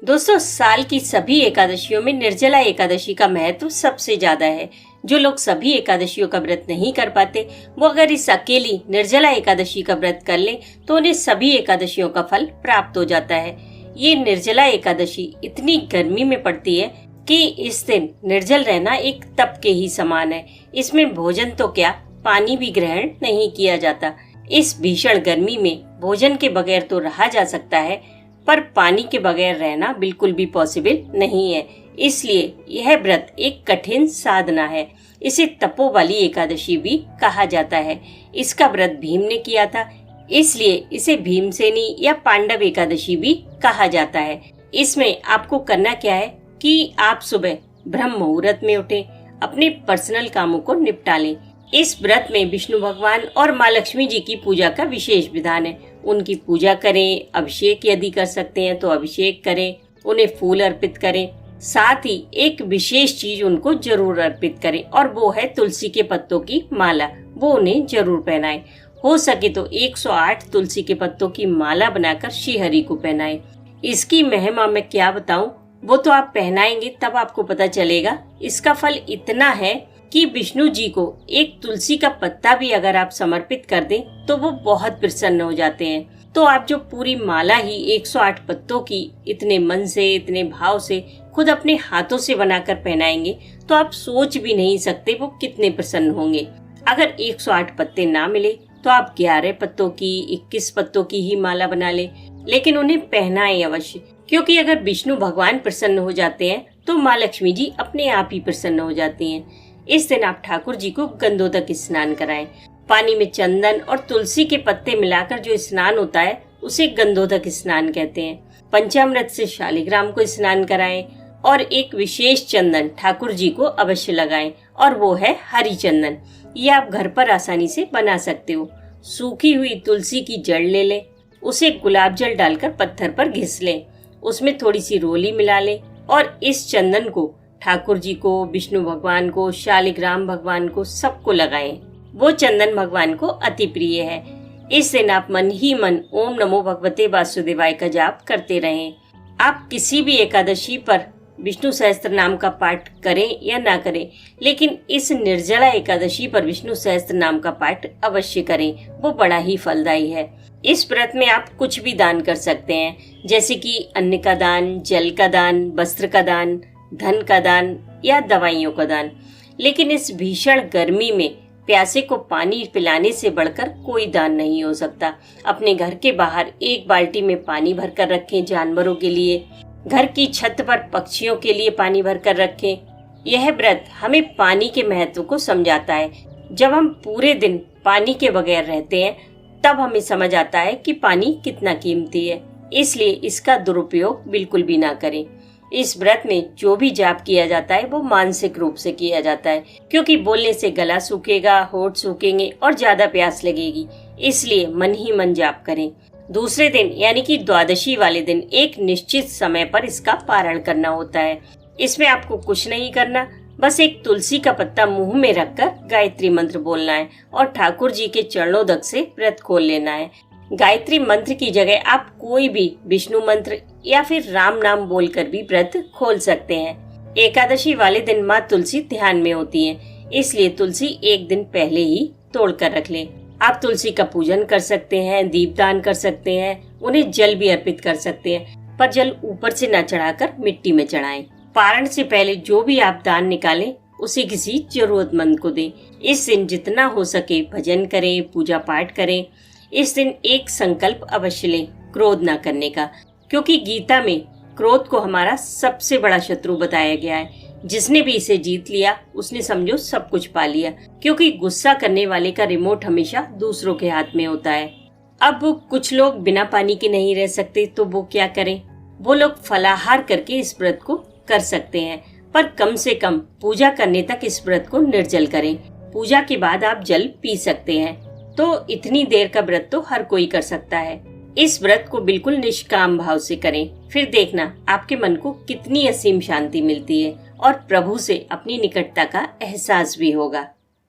दोस्तों, साल की सभी एकादशियों में निर्जला एकादशी का महत्व सबसे ज्यादा है। जो लोग सभी एकादशियों का व्रत नहीं कर पाते, वो अगर इस अकेली निर्जला एकादशी का व्रत कर लें तो उन्हें सभी एकादशियों का फल प्राप्त हो जाता है। ये निर्जला एकादशी इतनी गर्मी में पड़ती है कि इस दिन निर्जल रहना एक तप के ही समान है। इसमें भोजन तो क्या, पानी भी ग्रहण नहीं किया जाता। इस भीषण गर्मी में भोजन के बगैर तो रहा जा सकता है, पर पानी के बगैर रहना बिल्कुल भी पॉसिबल नहीं है। इसलिए यह व्रत एक कठिन साधना है। इसे तपोबली एकादशी भी कहा जाता है। इसका व्रत भीम ने किया था, इसलिए इसे भीमसेनी या पांडव एकादशी भी कहा जाता है। इसमें आपको करना क्या है कि आप सुबह ब्रह्म मुहूर्त में उठें, अपने पर्सनल कामों को निपटा लें। इस व्रत में विष्णु भगवान और माँ लक्ष्मी जी की पूजा का विशेष विधान है। उनकी पूजा करें, अभिषेक यदि कर सकते हैं तो अभिषेक करें, उन्हें फूल अर्पित करें। साथ ही एक विशेष चीज उनको जरूर अर्पित करें और वो है तुलसी के पत्तों की माला। वो उन्हें जरूर पहनाएं। हो सके तो 108 तुलसी के पत्तों की माला बनाकर श्रीहरि को पहनाएं। इसकी महिमा मैं क्या बताऊं, वो तो आप पहनाएंगे तब आपको पता चलेगा। इसका फल इतना है कि विष्णु जी को एक तुलसी का पत्ता भी अगर आप समर्पित कर दें तो वो बहुत प्रसन्न हो जाते हैं। तो आप जो पूरी माला ही 108 पत्तों की इतने मन से, इतने भाव से खुद अपने हाथों से बनाकर पहनाएंगे तो आप सोच भी नहीं सकते वो कितने प्रसन्न होंगे। अगर 108 पत्ते ना मिले तो आप 11 पत्तों की, 21 पत्तों की ही माला बना ले, लेकिन उन्हें पहनाएं अवश्य। क्योंकि अगर विष्णु भगवान प्रसन्न हो जाते हैं तो माँ लक्ष्मी जी अपने आप ही प्रसन्न हो जाती हैं। इस दिन आप ठाकुर जी को गंधोदक स्नान कराएं। पानी में चंदन और तुलसी के पत्ते मिलाकर जो स्नान होता है उसे गंधोदक स्नान कहते हैं। पंचामृत से शालिग्राम को स्नान कराएं और एक विशेष चंदन ठाकुर जी को अवश्य लगाएं और वो है हरी चंदन। ये आप घर पर आसानी से बना सकते हो। सूखी हुई तुलसी की जड़ ले लें, उसे गुलाब जल डालकर पत्थर पर घिस लें, उसमें थोड़ी सी रोली मिला लें और इस चंदन को ठाकुर जी को, विष्णु भगवान को, शालिग्राम भगवान को, सबको लगाएं। वो चंदन भगवान को अति प्रिय है। इस दिन आप मन ही मन ओम नमो भगवते वासुदेवाय का जाप करते रहें। आप किसी भी एकादशी पर विष्णु सहस्त्र नाम का पाठ करें या ना करें, लेकिन इस निर्जला एकादशी पर विष्णु सहस्त्र नाम का पाठ अवश्य करें। वो बड़ा ही फलदायी है। इस व्रत में आप कुछ भी दान कर सकते हैं, जैसे कि अन्न का दान, जल का दान, वस्त्र का दान, धन का दान या दवाइयों का दान। लेकिन इस भीषण गर्मी में प्यासे को पानी पिलाने से बढ़कर कोई दान नहीं हो सकता। अपने घर के बाहर एक बाल्टी में पानी भरकर रखें जानवरों के लिए। घर की छत पर पक्षियों के लिए पानी भरकर रखें। यह व्रत हमें पानी के महत्व को समझाता है। जब हम पूरे दिन पानी के बगैर रहते हैं तब हमें समझ आता है कि पानी कितना कीमती है। इसलिए इसका दुरुपयोग बिल्कुल भी ना करें। इस व्रत में जो भी जाप किया जाता है वो मानसिक रूप से किया जाता है, क्योंकि बोलने से गला सूखेगा, होठ सूखेंगे और ज्यादा प्यास लगेगी। इसलिए मन ही मन जाप करें। दूसरे दिन यानी कि द्वादशी वाले दिन एक निश्चित समय पर इसका पारण करना होता है। इसमें आपको कुछ नहीं करना, बस एक तुलसी का पत्ता मुंह में रखकर गायत्री मंत्र बोलना है और ठाकुर जी के चरणोदक से व्रत खोल लेना है। गायत्री मंत्र की जगह आप कोई भी विष्णु मंत्र या फिर राम नाम बोलकर भी व्रत खोल सकते हैं। एकादशी वाले दिन माँ तुलसी ध्यान में होती हैं, इसलिए तुलसी एक दिन पहले ही तोड़ कर रख लें। आप तुलसी का पूजन कर सकते हैं, दीपदान कर सकते हैं, उन्हें जल भी अर्पित कर सकते हैं, पर जल ऊपर से न चढ़ाकर मिट्टी में चढ़ाएं। पारण से पहले जो भी आप दान निकालें उसे किसी जरूरतमंद को दें। इस दिन जितना हो सके भजन करें, पूजा पाठ करें। इस दिन एक संकल्प अवश्य लें, क्रोध न करने का, क्योंकि गीता में क्रोध को हमारा सबसे बड़ा शत्रु बताया गया है। जिसने भी इसे जीत लिया उसने समझो सब कुछ पा लिया, क्योंकि गुस्सा करने वाले का रिमोट हमेशा दूसरों के हाथ में होता है। अब कुछ लोग बिना पानी के नहीं रह सकते, तो वो क्या करें? वो लोग फलाहार करके इस व्रत को कर सकते हैं, पर कम से कम पूजा करने तक इस व्रत को निर्जल करें। पूजा के बाद आप जल पी सकते हैं। तो इतनी देर का व्रत तो हर कोई कर सकता है। इस व्रत को बिल्कुल निष्काम भाव से करें, फिर देखना आपके मन को कितनी असीम शांति मिलती है और प्रभु से अपनी निकटता का एहसास भी होगा।